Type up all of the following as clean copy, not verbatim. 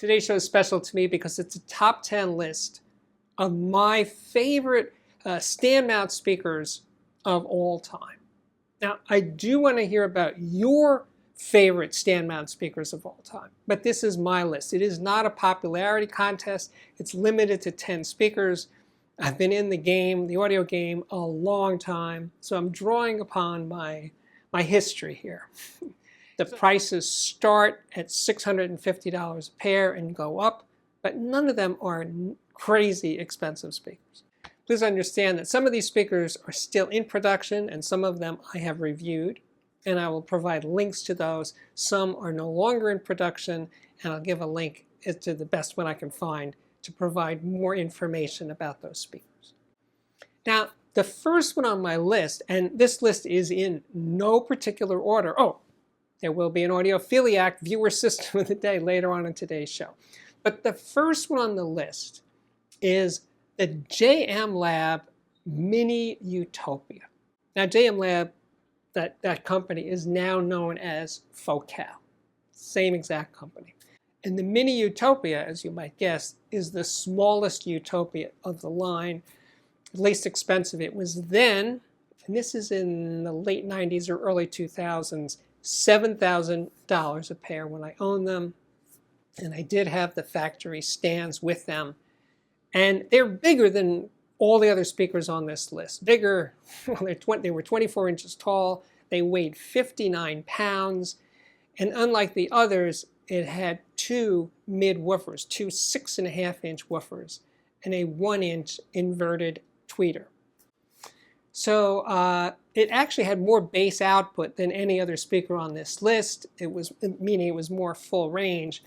Today's show is special to me because it's a top 10 list of my favorite stand mount speakers of all time. Now, I do want to hear about your favorite stand mount speakers of all time, but this is my list. It is not a popularity contest. It's limited to 10 speakers. I've been in the game, the audio game, a long time, so I'm drawing upon my history here. The prices start at $650 a pair and go up, but none of them are crazy expensive speakers. Please understand that some of these speakers are still in production and some of them I have reviewed, and I will provide links to those. Some are no longer in production, and I'll give a link to the best one I can find to provide more information about those speakers. Now, the first one on my list, and this list is in no particular order. Oh, there will be an Audiophiliac viewer system of the day later on in today's show. But the first one on the list is the JM Lab Mini Utopia. Now, JM Lab, that company, is now known as Focal. Same exact company. And the Mini Utopia, as you might guess, is the smallest Utopia of the line, least expensive. It was then, and this is in the late 90s or early 2000s, $7,000 a pair when I owned them. And I did have the factory stands with them. And they're bigger than all the other speakers on this list. Bigger, well, they were 24 inches tall. They weighed 59 pounds. And unlike the others, it had two mid woofers, two 6.5-inch woofers, and a 1-inch inverted tweeter. So it actually had more bass output than any other speaker on this list. Meaning it was more full range,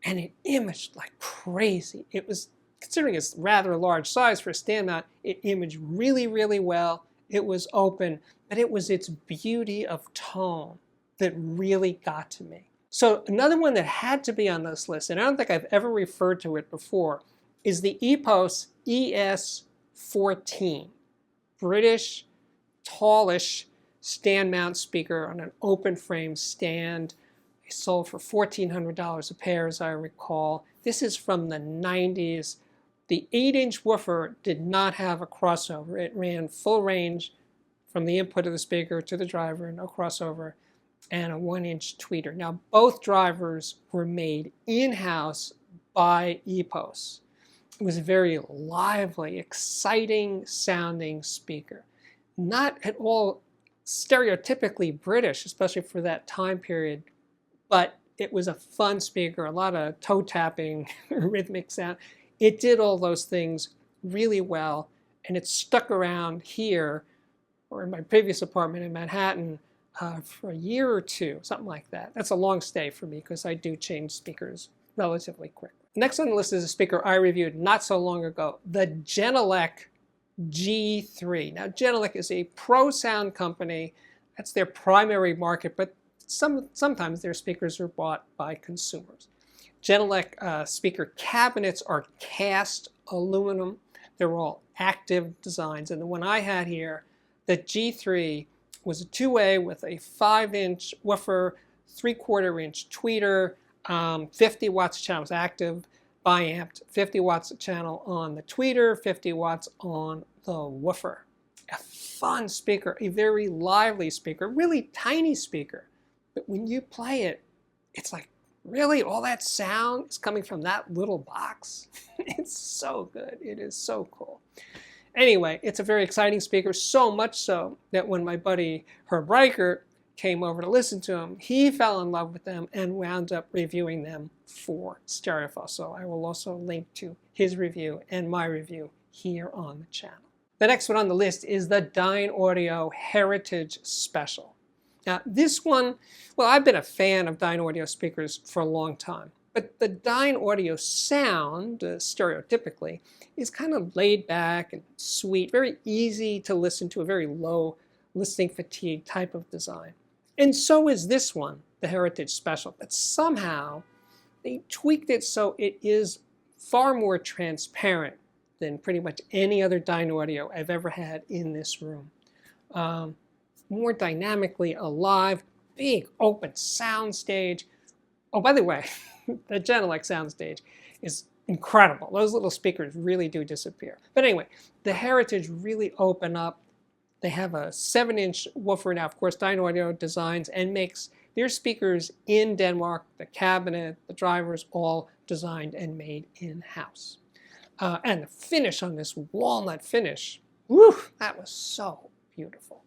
and it imaged like crazy. It was, considering its rather large size for a stand mount, it imaged really, really well. It was open, but it was its beauty of tone that really got to me. So another one that had to be on this list, and I don't think I've ever referred to it before, is the EPOS ES14. British, tallish stand mount speaker on an open frame stand. It sold for $1,400 a pair, as I recall. This is from the 90s. The 8-inch woofer did not have a crossover. It ran full range from the input of the speaker to the driver, no crossover, and a 1-inch tweeter. Now, both drivers were made in-house by EPOS. It was a very lively, exciting sounding speaker. Not at all stereotypically British, especially for that time period, but it was a fun speaker, a lot of toe tapping, rhythmic sound. It did all those things really well, and it stuck around here, or in my previous apartment in Manhattan, for a year or two, something like that. That's a long stay for me because I do change speakers relatively quick. Next on the list is a speaker I reviewed not so long ago, the Genelec G3. Now, Genelec is a pro sound company. That's their primary market, but sometimes their speakers are bought by consumers. Genelec speaker cabinets are cast aluminum. They're all active designs. And the one I had here, the G3, was a two-way with a 5-inch woofer, 3/4-inch tweeter, 50 watts a channel was active, bi-amped, 50 watts a channel on the tweeter, 50 watts on the woofer. A fun speaker, a very lively speaker, really tiny speaker. But when you play it, it's like, really, all that sound is coming from that little box? It's so good. It is so cool. Anyway, it's a very exciting speaker, so much so that when my buddy Herb Reichert came over to listen to them, he fell in love with them and wound up reviewing them for Stereophile. So I will also link to his review and my review here on the channel. The next one on the list is the Dynaudio Heritage Special. Now this one, well, I've been a fan of Dynaudio speakers for a long time, but the Dynaudio sound, stereotypically, is kind of laid back and sweet, very easy to listen to, a very low listening fatigue type of design. And so is this one, the Heritage Special, but somehow they tweaked it so it is far more transparent than pretty much any other Dynaudio I've ever had in this room. More dynamically alive, big open sound stage. Oh, by the way, the Genelec soundstage is incredible. Those little speakers really do disappear. But anyway, the Heritage really open up. They have a 7-inch woofer now. Of course, Dynaudio designs and makes their speakers in Denmark, the cabinet, the drivers, all designed and made in-house. And the finish on this walnut finish, whew, that was so beautiful.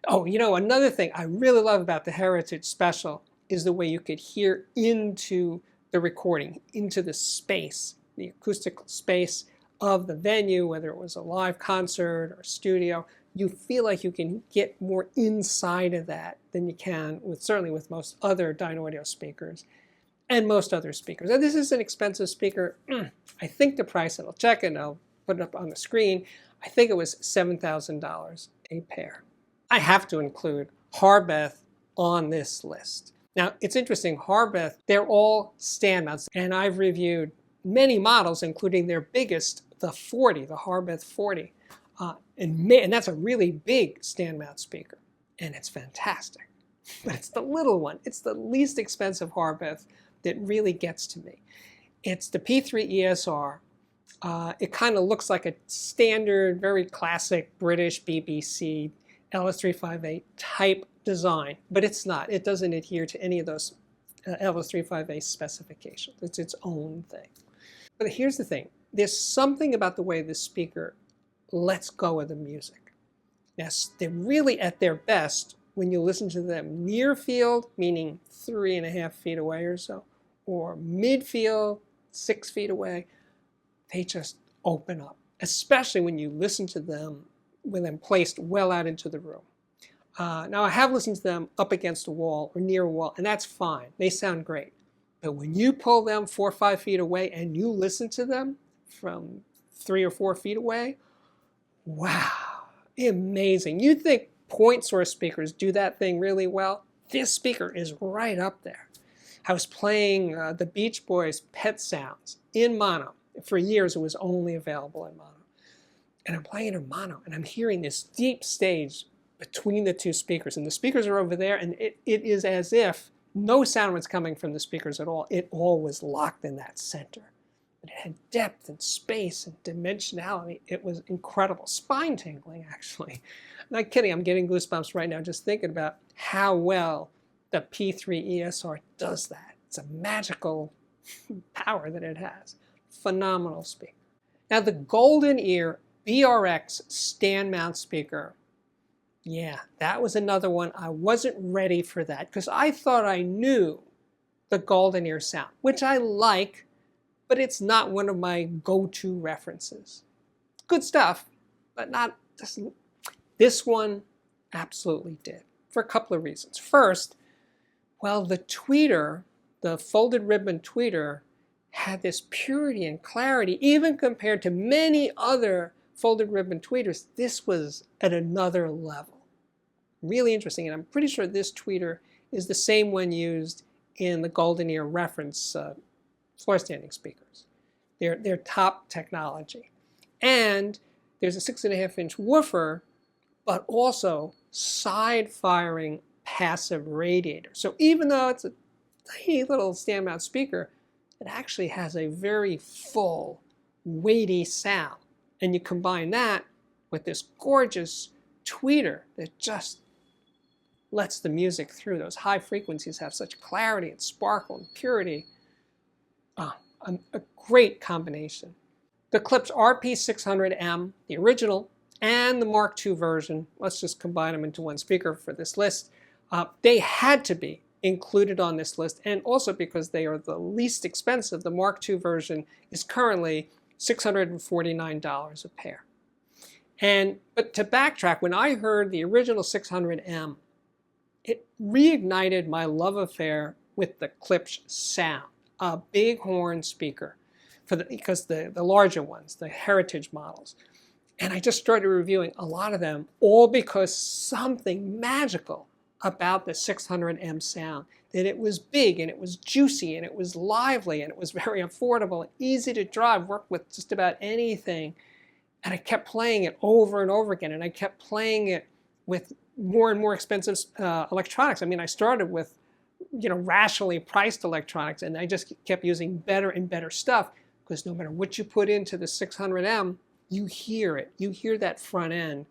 Oh, you know, another thing I really love about the Heritage Special is the way you could hear into the recording, into the space, the acoustical space of the venue, whether it was a live concert or studio. You feel like you can get more inside of that than you can with, certainly with most other Dynaudio speakers and most other speakers. And this is an expensive speaker. I think the price, and I'll check it and I'll put it up on the screen, I think it was $7,000 a pair. I have to include Harbeth on this list. Now, it's interesting, Harbeth, they're all stand mounts, and I've reviewed many models, including their biggest, the 40, the Harbeth 40. And that's a really big stand mount speaker, and it's fantastic. But it's the little one. It's the least expensive Harbeth that really gets to me. It's the P3ESR. It kind of looks like a standard, very classic British BBC LS358 type design, but it's not. It doesn't adhere to any of those LS358 specifications. It's its own thing. But here's the thing. There's something about the way this speaker lets go of the music. Yes, they're really at their best when you listen to them near field, meaning 3.5 feet away or so, or midfield, 6 feet away. They just open up, especially when you listen to them with them placed well out into the room. Now, I have listened to them up against a wall or near a wall, and that's fine. They sound great. But when you pull them 4 or 5 feet away and you listen to them from 3 or 4 feet away, wow, amazing. You'd think point source speakers do that thing really well. This speaker is right up there. I was playing the Beach Boys' Pet Sounds in mono. For years, it was only available in mono. And I'm playing it in mono, and I'm hearing this deep stage between the two speakers. And the speakers are over there, and it is as if no sound was coming from the speakers at all. It all was locked in that center. But it had depth and space and dimensionality. It was incredible. Spine tingling, actually. I'm not kidding. I'm getting goosebumps right now just thinking about how well the P3ESR does that. It's a magical power that it has. Phenomenal speaker. Now, the GoldenEar BRX stand mount speaker. Yeah, that was another one. I wasn't ready for that because I thought I knew the GoldenEar sound, which I like, but it's not one of my go-to references. Good stuff, but not this one absolutely did for a couple of reasons. First, well, the tweeter, the folded ribbon tweeter, had this purity and clarity, even compared to many other folded ribbon tweeters. This was at another level. Really interesting, and I'm pretty sure this tweeter is the same one used in the GoldenEar reference floor standing speakers. They're top technology. And there's a 6.5-inch woofer, but also side-firing passive radiator. So even though it's a tiny little stand mount speaker, it actually has a very full, weighty sound. And you combine that with this gorgeous tweeter that just lets the music through. Those high frequencies have such clarity and sparkle and purity. A great combination. The Klipsch RP600M, the original, and the Mark II version, let's just combine them into one speaker for this list. They had to be included on this list, and also because they are the least expensive. The Mark II version is currently $649 a pair. But to backtrack, when I heard the original 600M, it reignited my love affair with the Klipsch sound, a big horn speaker, because the larger ones, the Heritage models. And I just started reviewing a lot of them, all because something magical about the 600M sound, that it was big and it was juicy and it was lively and it was very affordable and easy to drive, work with just about anything. And I kept playing it over and over again, and I kept playing it with more and more expensive electronics. I mean, I started with rationally priced electronics, and I just kept using better and better stuff, because no matter what you put into the 600M, you hear it. You hear that front end,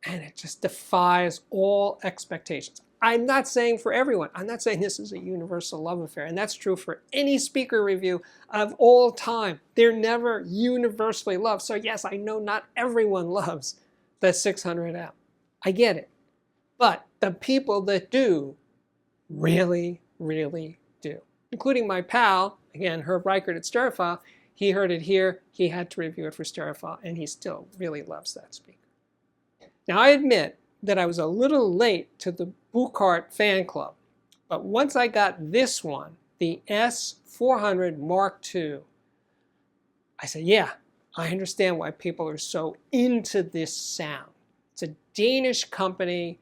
and it just defies all expectations. I'm not saying for everyone. I'm not saying this is a universal love affair, and that's true for any speaker review of all time. They're never universally loved. So yes, I know not everyone loves the 600M. I get it. But the people that do really, really do, including my pal, again, Herb Reichert at Stereophile. He heard it here. He had to review it for Stereophile, and he still really loves that speaker. Now, I admit that I was a little late to the Buchardt fan club, but once I got this one, the S400 Mark II, I said, yeah, I understand why people are so into this sound. It's a Danish company.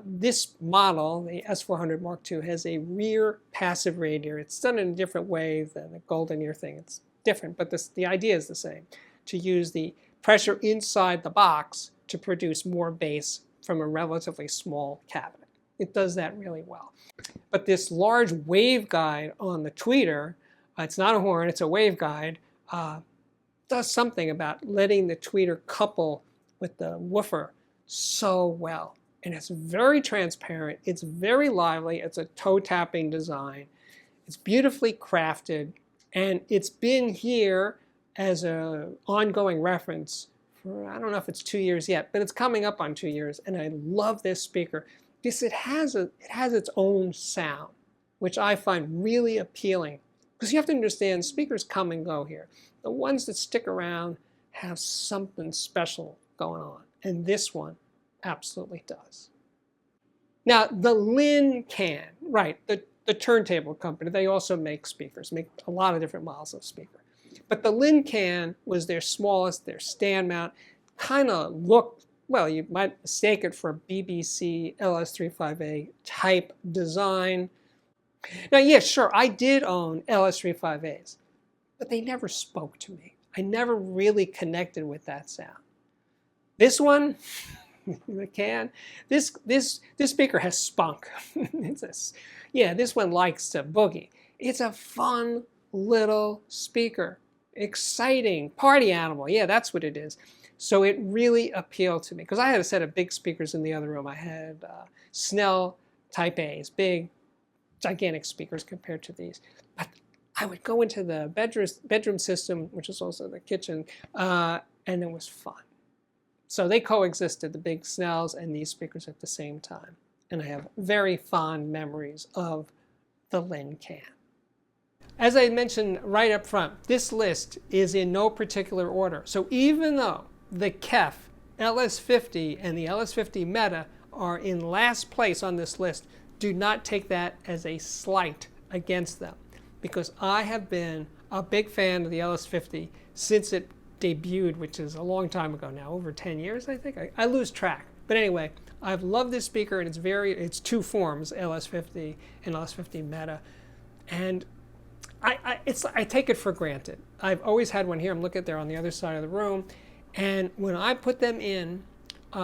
This model, the S400 Mark II, has a rear passive radiator. It's done in a different way than the GoldenEar thing. It's different, but the idea is the same, to use the pressure inside the box to produce more bass from a relatively small cabinet. It does that really well. But this large waveguide on the tweeter, it's not a horn, it's a waveguide, does something about letting the tweeter couple with the woofer so well. And it's very transparent, it's very lively, it's a toe-tapping design, it's beautifully crafted, and it's been here as an ongoing reference for, I don't know if it's 2 years yet, but it's coming up on 2 years, and I love this speaker because it has its own sound, which I find really appealing. Because you have to understand, speakers come and go here. The ones that stick around have something special going on, and this one absolutely does. Now, the Linn Kan, right, the turntable company, they also make speakers, make a lot of different models of speaker. But the Linn Kan was their smallest, their stand mount, kind of looked, well, you might mistake it for a BBC LS35A type design. Now, yeah, sure, I did own LS35As, but they never spoke to me. I never really connected with that sound. This one, the Kan, this speaker has spunk. Yeah, this one likes to boogie. It's a fun little speaker. Exciting, party animal. Yeah, that's what it is. So it really appealed to me because I had a set of big speakers in the other room. I had Snell Type A's, big, gigantic speakers compared to these. But I would go into the bedroom system, which is also the kitchen, and it was fun. So they coexisted, the big Snells and these speakers at the same time. And I have very fond memories of the Linn Kan. As I mentioned right up front, this list is in no particular order. So even though the KEF LS50 and the LS50 Meta are in last place on this list, do not take that as a slight against them, because I have been a big fan of the LS50 since it debuted, which is a long time ago now, over 10 years, I think. I lose track. But anyway, I've loved this speaker, and it's two forms, LS50 and LS50 Meta. And I take it for granted. I've always had one here. I'm looking there on the other side of the room. And when I put them in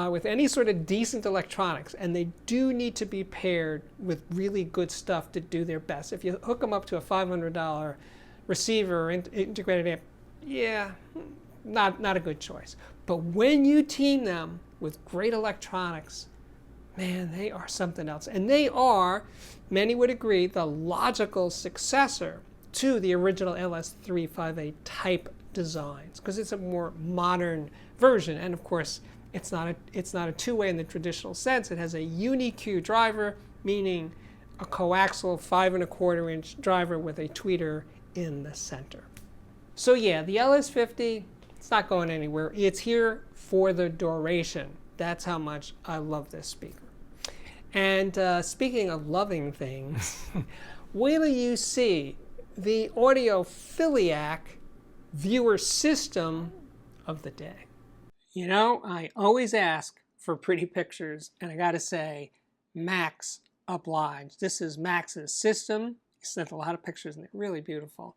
with any sort of decent electronics, and they do need to be paired with really good stuff to do their best. If you hook them up to a $500 receiver or integrated amp, yeah, not a good choice. But when you team them with great electronics, man, they are something else. And they are, many would agree, the logical successor to the original LS35A type designs, because it's a more modern version. And of course, it's not a two-way in the traditional sense. It has a uni-Q driver, meaning a coaxial 5¼ driver with a tweeter in the center. So yeah, the LS50, it's not going anywhere. It's here for the duration. That's how much I love this speaker. And speaking of loving things, wait till you see the Audiophiliac viewer system of the day. You know, I always ask for pretty pictures, and I gotta say, Max obliged. This is Max's system. He sent a lot of pictures, and they're really beautiful.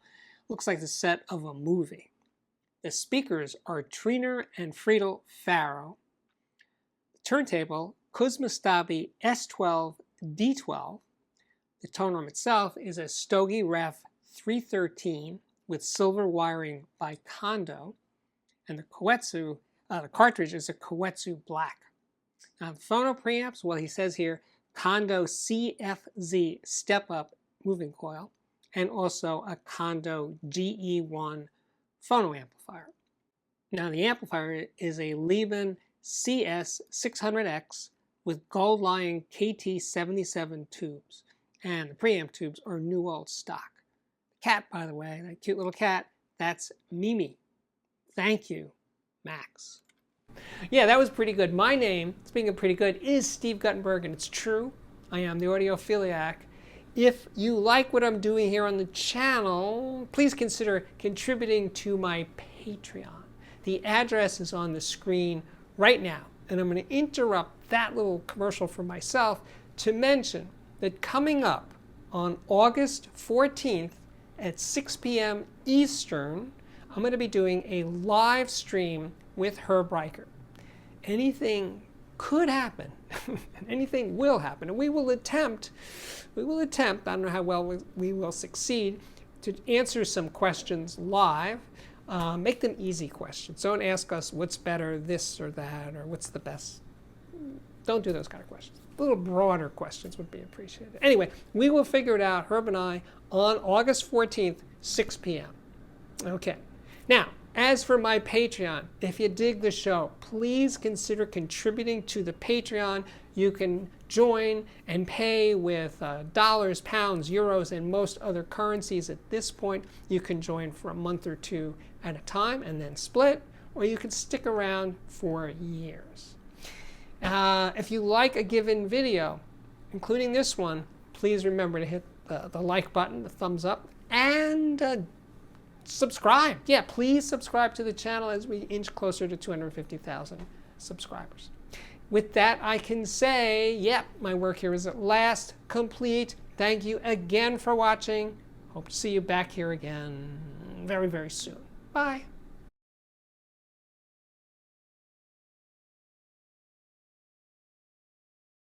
Looks like the set of a movie. The speakers are Triner and Friedel Faro. The turntable, Kuzma Stabi S12 D12. The tone arm itself is a Stogie Ref 313 with silver wiring by Kondo, and the cartridge is a Koetsu Black. Now the phono preamps, well, he says here Kondo CFZ step-up moving coil, and also a Kondo GE1 phono amplifier. Now the amplifier is a Linn CS600X with gold lion KT77 tubes, and the preamp tubes are new old stock. The cat, by the way, that cute little cat, that's Mimi. Thank you, Max. Yeah, that was pretty good. My name, speaking of pretty good, is Steve Guttenberg, and it's true. I am the Audiophiliac. If you like what I'm doing here on the channel, please consider contributing to my Patreon. The address is on the screen right now, and I'm going to interrupt that little commercial for myself to mention that coming up on August 14th at 6 p.m. Eastern, I'm going to be doing a live stream with Herb Reicher. Anything could happen, and anything will happen, and we will attempt, I don't know how well we will succeed, to answer some questions live. Make them easy questions. Don't ask us what's better, this or that, or what's the best. Don't do those kind of questions. A little broader questions would be appreciated. Anyway, we will figure it out, Herb and I, on August 14th, 6 p.m. Okay. Now, as for my Patreon, if you dig the show, please consider contributing to the Patreon. You can join and pay with dollars, pounds, euros, and most other currencies at this point. You can join for a month or two at a time and then split, or you can stick around for years. If you like a given video, including this one, please remember to hit the like button, the thumbs up, and subscribe. Yeah, please subscribe to the channel as we inch closer to 250,000 subscribers. With that, I can say, yep, my work here is at last complete. Thank you again for watching. Hope to see you back here again very, very soon. Bye.